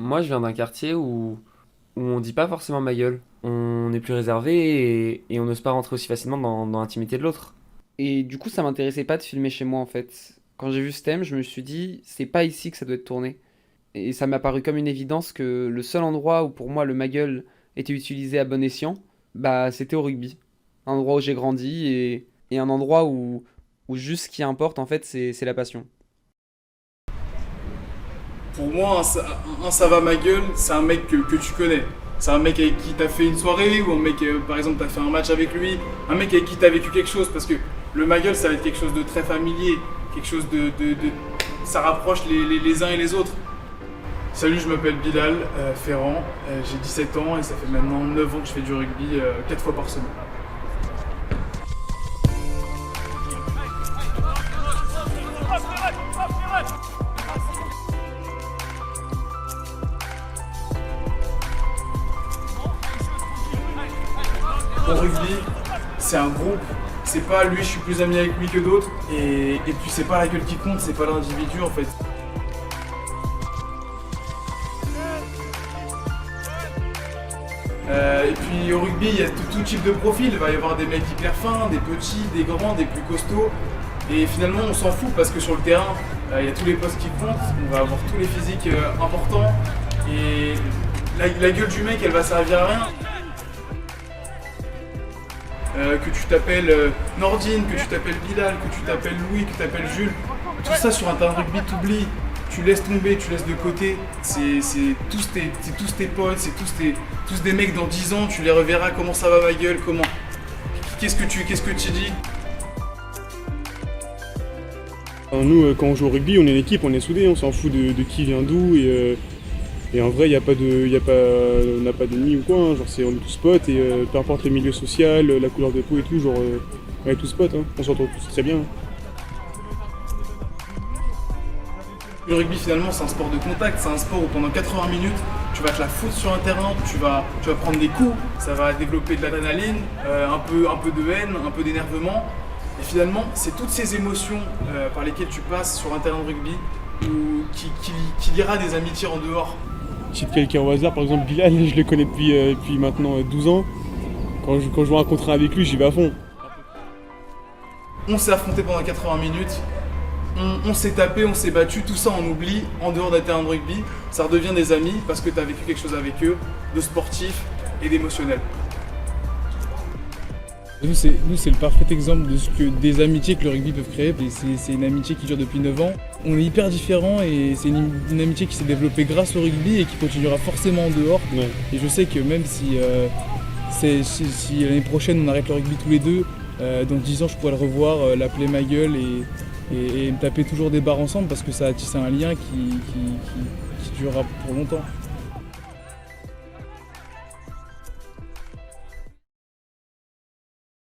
Moi, je viens d'un quartier où on dit pas forcément ma gueule. On est plus réservé et on n'ose pas rentrer aussi facilement dans l'intimité de l'autre. Et du coup, ça m'intéressait pas de filmer chez moi en fait. Quand j'ai vu ce thème, je me suis dit, c'est pas ici que ça doit être tourné. Et ça m'a paru comme une évidence que le seul endroit où pour moi le ma gueule était utilisé à bon escient, bah c'était au rugby. Un endroit où j'ai grandi et un endroit où juste ce qui importe en fait c'est la passion. Pour moi, un ça va ma gueule, c'est un mec que tu connais. C'est un mec avec qui t'as fait une soirée ou un mec, par exemple, t'as fait un match avec lui. Un mec avec qui t'as vécu quelque chose parce que le ma gueule, ça va être quelque chose de très familier. Quelque chose ça rapproche les uns et les autres. Salut, je m'appelle Bilal Ferrand, j'ai 17 ans et ça fait maintenant 9 ans que je fais du rugby 4 fois par semaine. Au rugby, c'est un groupe. C'est pas lui, je suis plus ami avec lui que d'autres. Et puis c'est pas la gueule qui compte, c'est pas l'individu en fait. Et puis au rugby, il y a tout type de profil. Il va y avoir des mecs hyper fins, des petits, des grands, des plus costauds. Et finalement, on s'en fout parce que sur le terrain, il y a tous les postes qui comptent. On va avoir tous les physiques importants. Et la gueule du mec, elle va servir à rien. Que tu t'appelles Nordine, que tu t'appelles Bilal, que tu t'appelles Louis, que tu t'appelles Jules. Tout ça sur un terrain de rugby, t'oublies. Tu laisses tomber, tu laisses de côté. C'est tous tes potes, c'est tous des mecs dans 10 ans, tu les reverras, comment ça va ma gueule, comment. Qu'est-ce que tu dis? Nous, quand on joue au rugby, on est une équipe, on est soudés, on s'en fout de qui vient d'où. Et en vrai, on n'a pas d'ennemis ou quoi. Hein. Genre, on est tous potes et peu importe le milieu social, la couleur de peau et tout, genre, on est tous potes. Hein. On s'entend tous très bien. Hein. Le rugby finalement c'est un sport de contact, c'est un sport où pendant 80 minutes tu vas te la foutre sur un terrain, tu vas prendre des coups, ça va développer de l'adrénaline, un peu de haine, un peu d'énervement. Et finalement c'est toutes ces émotions par lesquelles tu passes sur un terrain de rugby qui liera des amitiés en dehors. Je cite quelqu'un au hasard, par exemple Bilal, je le connais depuis maintenant 12 ans. Quand je vois un contrat avec lui, j'y vais à fond. On s'est affronté pendant 80 minutes. On s'est tapé, on s'est battu, tout ça on oublie en dehors d'un terrain de rugby, ça redevient des amis parce que tu as vécu quelque chose avec eux, de sportif et d'émotionnel. Nous, c'est le parfait exemple de des amitiés que le rugby peut créer. C'est une amitié qui dure depuis 9 ans. On est hyper différents et c'est une amitié qui s'est développée grâce au rugby et qui continuera forcément en dehors. Ouais. Et je sais que même si l'année prochaine on arrête le rugby tous les deux, dans 10 ans je pourrais le revoir, l'appeler ma gueule et me taper toujours des barres ensemble parce que ça a tissé un lien qui durera pour longtemps.